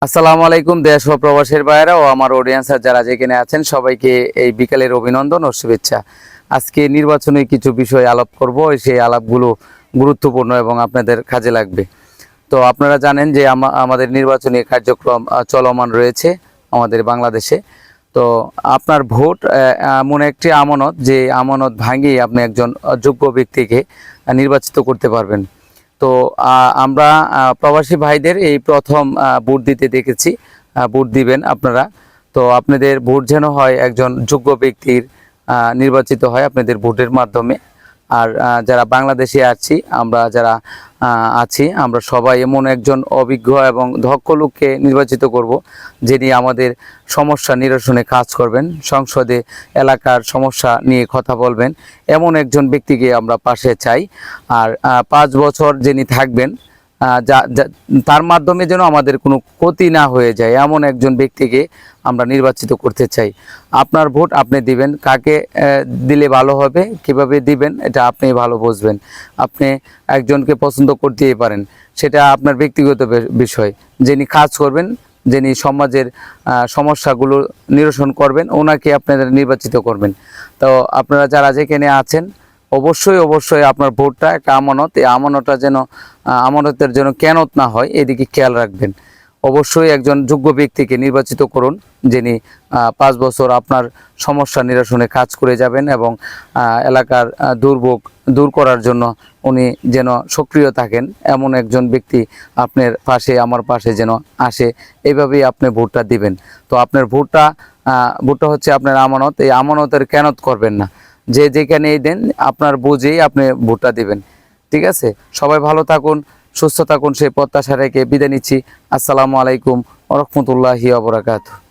আসসালামু আলাইকুম দেশ ও প্রবাসের বাইরে ও আমার অডিয়েন্সার যারা যেখানে আছেন সবাইকে এই বিকালের অভিনন্দন ও শুভেচ্ছা। আজকে নির্বাচনী কিছু বিষয় আলাপ করব, সেই আলাপগুলো গুরুত্বপূর্ণ এবং আপনাদের কাজে লাগবে। তো আপনারা জানেন যে আমাদের নির্বাচনী কার্যক্রম চলমান রয়েছে আমাদের বাংলাদেশে। তো আপনার ভোট এমন একটি আমানত, যে আমানত ভাঙিয়ে আপনি একজন যোগ্য ব্যক্তিকে নির্বাচিত করতে পারবেন। তো আমরা প্রবাসী ভাইদের এই প্রথম ভোট দিতে দেখেছি। ভোট দিবেন আপনারা। তো আপনাদের ভোট যেন হয় একজন যোগ্য ব্যক্তির নির্বাচিত হয় আপনাদের ভোটের মাধ্যমে। আর যারা বাংলাদেশে আমরা সবাই এমন একজন অভিজ্ঞ এবং দক্ষ লোককে নির্বাচিত করব, যিনি আমাদের সমস্যা নিরসনে কাজ করবেন, সংসদে এলাকার সমস্যা নিয়ে কথা বলবেন, এমন একজন ব্যক্তিকে আমরা পাশে চাই। আর 5 বছর যিনি থাকবেন, তার মাধ্যমে যেন আমাদের কোনো ক্ষতি না হয়ে যায়, এমন একজন ব্যক্তিকে আমরা নির্বাচিত করতে চাই। আপনার ভোট আপনি দিবেন, কাকে দিলে ভালো হবে, কিভাবে দিবেন এটা আপনি ভালো বুঝবেন। আপনি একজনকে পছন্দ করতেই পারেন, সেটা আপনার ব্যক্তিগত বিষয়। যিনি কাজ করবেন, যিনি সমাজের সমস্যাগুলো নিরসন করবেন, ওনাকে আপনারা নির্বাচিত করবেন। তো আপনারা যারা যেখানে আছেন অবশ্যই আপনার ভোটটা একটা আমানত, এই আমানতের যেন কেনত না হয়, এদিকে খেয়াল রাখবেন। অবশ্যই একজন যোগ্য ব্যক্তিকে নির্বাচিত করুন, যিনি 5 বছর আপনার সমস্যা নিরসনে কাজ করে যাবেন এবং এলাকার দুর্ভোগ দূর করার জন্য উনি যেন সক্রিয় থাকেন, এমন একজন ব্যক্তি আপনার পাশে, আমার পাশে যেন আসে। এইভাবেই আপনি ভোটটা দিবেন। তো আপনার ভোটটা হচ্ছে আপনার আমানত, এই আমানতের কেনত করবেন না। যে যেখানেই দেন আপনার বুঝেই আপনি ভোটটা দিবেন। ঠিক আছে, সবাই ভালো থাকুন, সুস্থ থাকুন, সেই প্রত্যাশা রেখে বিদায় নিচ্ছি। আসসালামু আলাইকুম ওয়া রাহমাতুল্লাহি ওয়া বারাকাতুহু।